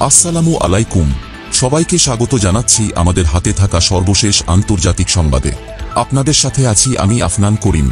আসসালামু আলাইকুম, সবাইকে স্বাগত জানাচ্ছি আমাদের হাতে থাকা সর্বশেষ আন্তর্জাতিক সংবাদে। আপনাদের সাথে আছি আমি আফনান করিম।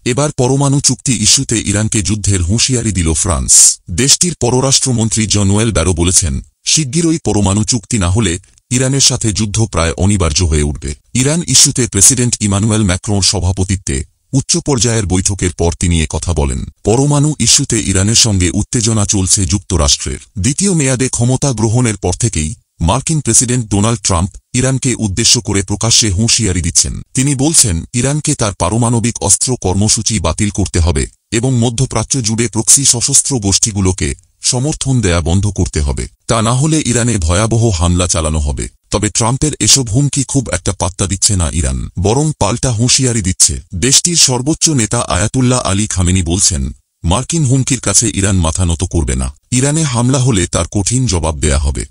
এবার পরমাণু চুক্তি ইস্যুতে ইরানকে যুদ্ধের হুঁশিয়ারি দিল ফ্রান্স। দেশটির পররাষ্ট্রমন্ত্রী জন-নোয়েল ব্যারো বলেছেন, শিগগিরই পরমাণু চুক্তি না হলে ইরানের সাথে যুদ্ধ প্রায় অনিবার্য হয়ে উঠবে। ইরান ইস্যুতে প্রেসিডেন্ট ইমানুয়েল ম্যাক্রোর সভাপতিত্বে উচ্চ পর্যায়ের বৈঠকের পর তিনি কথা বলেন। পরমাণু ইস্যুতে ইরানের সঙ্গে উত্তেজনা চলছে যুক্তরাষ্ট্রের। দ্বিতীয় মেয়াদে ক্ষমতা গ্রহণের পর থেকেই মার্কিন প্রেসিডেন্ট ডোনাল্ড ট্রাম্প ইরানকে উদ্দেশ্য করে প্রকাশ্যে হুঁশিয়ারি দিচ্ছেন। তিনি বলছেন, ইরানকে তার পারমাণবিক অস্ত্র কর্মসূচি বাতিল করতে হবে এবং মধ্যপ্রাচ্য জুড়ে প্রক্সি সশস্ত্র গোষ্ঠীগুলোকে সমর্থন দেয়া বন্ধ করতে হবে। তা না হলে ইরানে ভয়াবহ হামলা চালানো হবে। তবে ট্রাম্পের এসব হুমকি খুব একটা পাত্তা দিচ্ছে না ইরান, বরং পাল্টা হুঁশিয়ারি দিচ্ছে। দেশটির সর্বোচ্চ নেতা আয়াতুল্লাহ আলী খামেনি বলছেন, মার্কিন হুমকির কাছে ইরান মাথা নত করবে না। ইরানে হামলা হলে তার কঠিন জবাব দেয়া হবে।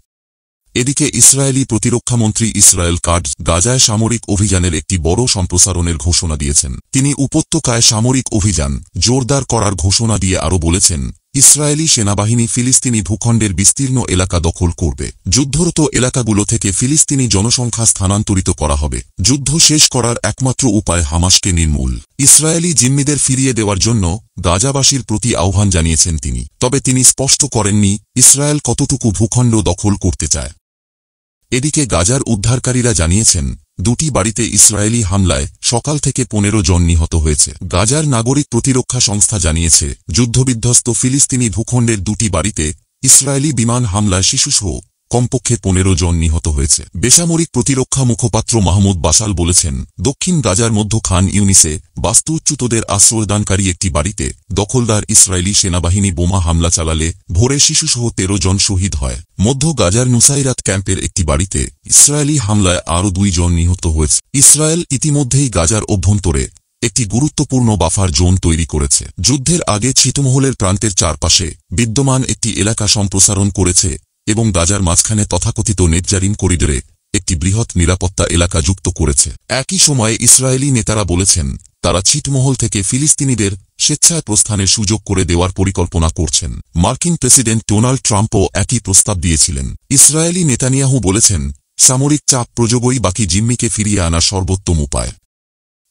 এদিকে ইসরায়েলি প্রতিরক্ষামন্ত্রী ইসরায়েল কাটজ গাজায় সামরিক অভিযানের একটি বড় সম্প্রসারণের ঘোষণা দিয়েছেন। তিনি উপত্যকায় সামরিক অভিযান জোরদার করার ঘোষণা দিয়ে আরও বলেছেন, ইসরায়েলি সেনাবাহিনী ফিলিস্তিনি ভূখণ্ডের বিস্তীর্ণ এলাকা দখল করবে। যুদ্ধরত এলাকাগুলো থেকে ফিলিস্তিনি জনসংখ্যা স্থানান্তরিত করা হবে। যুদ্ধ শেষ করার একমাত্র উপায় হামাসকে নির্মূল ইসরায়েলি জিম্মিদের ফিরিয়ে দেওয়ার জন্য গাজাবাসীর প্রতি আহ্বান জানিয়েছেন তিনি। তবে তিনি স্পষ্ট করেননি ইসরায়েল কতটুকু ভূখণ্ড দখল করতে চায়। এদিকে গাজার উদ্ধারকারীরা জানিয়েছেন, দুটি বাড়িতে ইসরায়েলি হামলায় সকাল থেকে 15 জন নিহত হয়েছে। গাজার নাগরিক প্রতিরক্ষা সংস্থা জানিয়েছে, যুদ্ধবিধ্বস্ত ফিলিস্তিনি ভূখণ্ডের দুটি বাড়িতে ইসরায়েলি বিমান হামলায় শিশুসহ কমপক্ষে 15 জন নিহত হয়েছে। বেসামরিক প্রতিরক্ষা মুখপাত্র মাহমুদ বাসাল বলেছেন, দক্ষিণ গাজার মধ্য খান ইউনিসে বাস্তুচ্যুতদের আশ্রয়দানকারী একটি বাড়িতে দখলদার ইসরায়েলি সেনাবাহিনী বোমা হামলা চালালে ভোরে শিশুসহ 13 জন শহীদ হয়। মধ্য গাজার নুসাইরাত ক্যাম্পের একটি বাড়িতে ইসরায়েলি হামলায় আরও 2 জন নিহত হয়েছে। ইসরায়েল ইতিমধ্যেই গাজার অভ্যন্তরে একটি গুরুত্বপূর্ণ বাফার জোন তৈরি করেছে। যুদ্ধের আগে ছিটমহলের প্রান্তের চারপাশে বিদ্যমান একটি এলাকা সম্প্রসারণ করেছে এবং গাজার মাঝখানে তথাকথিত নেটজারিন করিডোরে একটি বৃহৎ নিরাপত্তা এলাকা যুক্ত করেছে। একই সময়ে ইসরায়েলি নেতারা বলেছেন, তারা ছিটমহল থেকে ফিলিস্তিনিদের স্বেচ্ছায় প্রস্থানের সুযোগ করে দেওয়ার পরিকল্পনা করছেন। মার্কিন প্রেসিডেন্ট ডোনাল্ড ট্রাম্পও একই প্রস্তাব দিয়েছিলেন। ইসরায়েলি নেতানিয়াহু বলেছেন, সামরিক চাপ প্রযোগই বাকি জিম্মিকে ফিরিয়ে আনার সর্বোত্তম উপায়।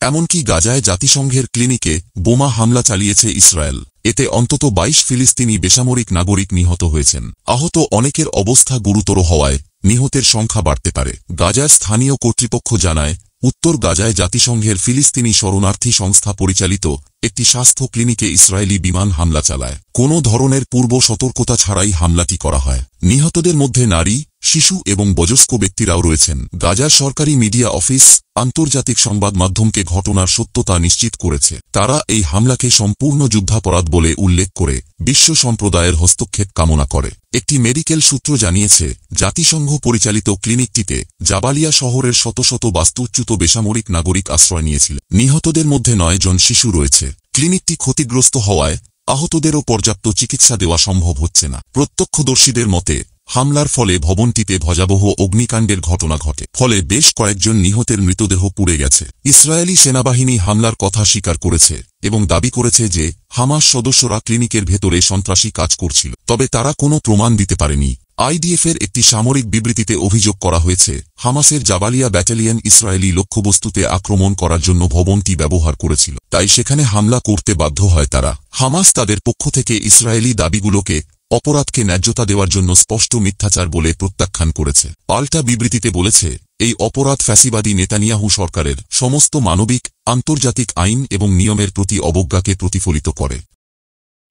এমনকি গাজায় জাতিসংঘের ক্লিনিকে বোমা হামলা চালিয়েছে ইসরায়েল। এতে অন্তত 22 ফিলিস্তিনি বেসামরিক নাগরিক নিহত হয়েছেন। আহত অনেকের অবস্থা গুরুতর হওয়ায় নিহতের সংখ্যা বাড়তে পারে। গাজার স্থানীয় কর্তৃপক্ষ জানায়, উত্তর গাজায় জাতিসংঘের ফিলিস্তিনি শরণার্থী সংস্থা পরিচালিত একটি স্বাস্থ্য ক্লিনিকে ইসরায়েলি বিমান হামলা চালায়। কোনো ধরনের পূর্ব সতর্কতা ছাড়াই হামলাটি করা হয়। নিহতদের মধ্যে নারী, শিশু এবং বয়স্ক ব্যক্তিরাও রয়েছেন। গাজার সরকারি মিডিয়া অফিস আন্তর্জাতিক সংবাদ মাধ্যমকে ঘটনার সত্যতা নিশ্চিত করেছে। তারা এই হামলাকে সম্পূর্ণ যুদ্ধাপরাধ বলে উল্লেখ করে বিশ্ব সম্প্রদায়ের হস্তক্ষেপ কামনা করে। একটি মেডিকেল সূত্র জানিয়েছে, জাতিসংঘ পরিচালিত ক্লিনিকটিতে জাবালিয়া শহরের শত শত বাস্তুচ্যুত বেসামরিক নাগরিক আশ্রয় নিয়েছিল। নিহতদের মধ্যে 9 জন শিশু রয়েছে। ক্লিনিকটি ক্ষতিগ্রস্ত হওয়ায় আহতদেরও পর্যাপ্ত চিকিৎসা দেওয়া সম্ভব হচ্ছে না। প্রত্যক্ষদর্শীদের মতে, হামলার ফলে ভবনটিতে ভয়াবহ অগ্নিকাণ্ডের ঘটনা ঘটে। ফলে বেশ কয়েকজন নিহতের মৃতদেহ পুড়ে গেছে। ইসরায়েলি সেনাবাহিনী হামলার কথা স্বীকার করেছে এবং দাবি করেছে যে হামাস সদস্যরা ক্লিনিকের ভেতরে সন্ত্রাসী কাজ করছিল। তবে তারা কোনো প্রমাণ দিতে পারেনি। আইডিএফের একটি সামরিক বিবৃতিতে অভিযোগ করা হয়েছে, হামাসের জাবালিয়া ব্যাটালিয়ন ইসরায়েলি লক্ষ্যবস্তুতে আক্রমণ করার জন্য ভবনটি ব্যবহার করেছিল, তাই সেখানে হামলা করতে বাধ্য হয় তারা। হামাস তাদের পক্ষ থেকে ইসরায়েলি দাবিগুলোকে অপরাধকে ন্যায্যতা দেওয়ার জন্য স্পষ্ট মিথ্যাচার বলে প্রত্যাখ্যান করেছে। পাল্টা বিবৃতিতে বলেছে, এই অপরাধ ফ্যাসিবাদী নেতানিয়াহু সরকারের সমস্ত মানবিক, আন্তর্জাতিক আইন এবং নিয়মের প্রতি অবজ্ঞাকে প্রতিফলিত করে।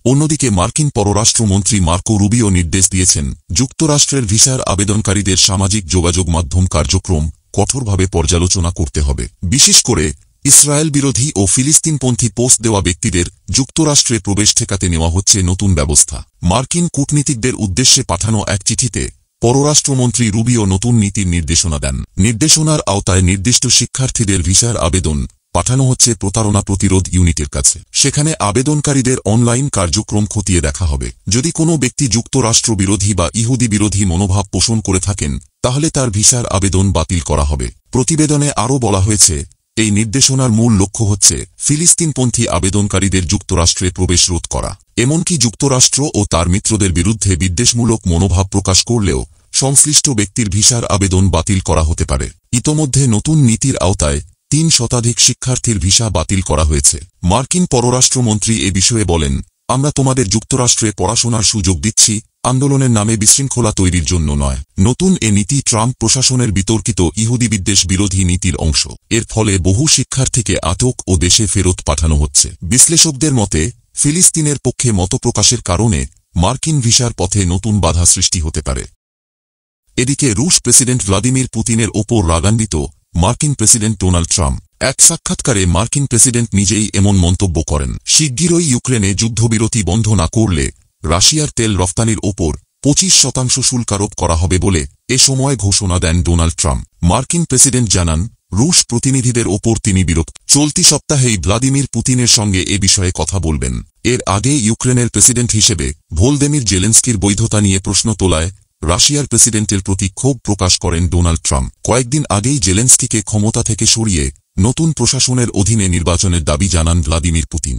অন্যদিকে মার্কিন পররাষ্ট্রমন্ত্রী মার্কো রুবিও নির্দেশ দিয়েছেন, যুক্তরাষ্ট্রের ভিসার আবেদনকারীদের সামাজিক যোগাযোগ মাধ্যম কার্যক্রম কঠোরভাবে পর্যালোচনা করতে হবে। বিশেষ করে ইসরায়েল বিরোধী ও ফিলিস্তিনপন্থী পোস্ট দেওয়া ব্যক্তিদের যুক্তরাষ্ট্রে প্রবেশ ঠেকাতে নেওয়া হচ্ছে নতুন ব্যবস্থা। মার্কিন কূটনীতিকদের উদ্দেশ্যে পাঠানো এক চিঠিতে পররাষ্ট্রমন্ত্রী রুবিও নতুন নীতির নির্দেশনা দেন। নির্দেশনার আওতায় নির্দিষ্ট শিক্ষার্থীদের ভিসার আবেদন পাঠানো হচ্ছে প্রতারণা প্রতিরোধ ইউনিটের কাছে। সেখানে আবেদনকারীদের অনলাইন কার্যক্রম খতিয়ে দেখা হবে। যদি কোনো ব্যক্তি যুক্তরাষ্ট্র বিরোধী বা ইহুদি বিরোধী মনোভাব পোষণ করে থাকেন, তাহলে তার ভিসার আবেদন বাতিল করা হবে। প্রতিবেদনে আরও বলা হয়েছে, এই নির্দেশনার মূল লক্ষ্য হচ্ছে ফিলিস্তিনপন্থী আবেদনকারীদের যুক্তরাষ্ট্রে প্রবেশ রোধ করা। এমনকি যুক্তরাষ্ট্র ও তার মিত্রদের বিরুদ্ধে বিদ্বেষমূলক মনোভাব প্রকাশ করলেও সংশ্লিষ্ট ব্যক্তির ভিসার আবেদন বাতিল করা হতে পারে। ইতোমধ্যে নতুন নীতির আওতায় ৩ শতাধিক শিক্ষার্থীর ভিসা বাতিল করা হয়েছে। মার্কিন পররাষ্ট্রমন্ত্রী এ বিষয়ে বলেন, আমরা তোমাদের যুক্তরাষ্ট্রে পড়াশোনার সুযোগ দিচ্ছি, আন্দোলনের নামে বিশৃঙ্খলা তৈরির জন্য নয়। নতুন এ নীতি ট্রাম্প প্রশাসনের বিতর্কিত ইহুদি বিদ্বেষ বিরোধী নীতির অংশ। এর ফলে বহু শিক্ষার্থীকে আটক ও দেশে ফেরত পাঠানো হচ্ছে। বিশ্লেষকদের মতে, ফিলিস্তিনের পক্ষে মতপ্রকাশের কারণে মার্কিন ভিসার পথে নতুন বাধা সৃষ্টি হতে পারে। এদিকে রুশ প্রেসিডেন্ট ভ্লাদিমির পুতিনের ওপর রাগান্বিত মার্কিন প্রেসিডেন্ট ডোনাল্ড ট্রাম্প। এক সাক্ষাৎকারে মার্কিন প্রেসিডেন্ট নিজেই এমন মন্তব্য করেন। শিগগিরই ইউক্রেনে যুদ্ধবিরতি বন্ধ না করলে রাশিয়ার তেল রফতানির ওপর 25% শুল্ক আরোপ করা হবে বলে এ সময় ঘোষণা দেন ডোনাল্ড ট্রাম্প। মার্কিন প্রেসিডেন্ট জানান, রুশ প্রতিনিধিদের ওপর তিনি বিরক্ত। চলতি সপ্তাহেই ভ্লাদিমির পুতিনের সঙ্গে এ বিষয়ে কথা বলবেন। এর আগে ইউক্রেনের প্রেসিডেন্ট হিসেবে ভোলদেমির জেলেন্সকির বৈধতা নিয়ে প্রশ্ন তোলায় রাশিয়ার প্রেসিডেন্টের প্রতি ক্ষোভ প্রকাশ করেন ডোনাল্ড ট্রাম্প। কয়েকদিন আগেই জেলেন্সকিকে ক্ষমতা থেকে সরিয়ে নতুন প্রশাসনের অধীনে নির্বাচনের দাবি জানান ভ্লাদিমির পুতিন।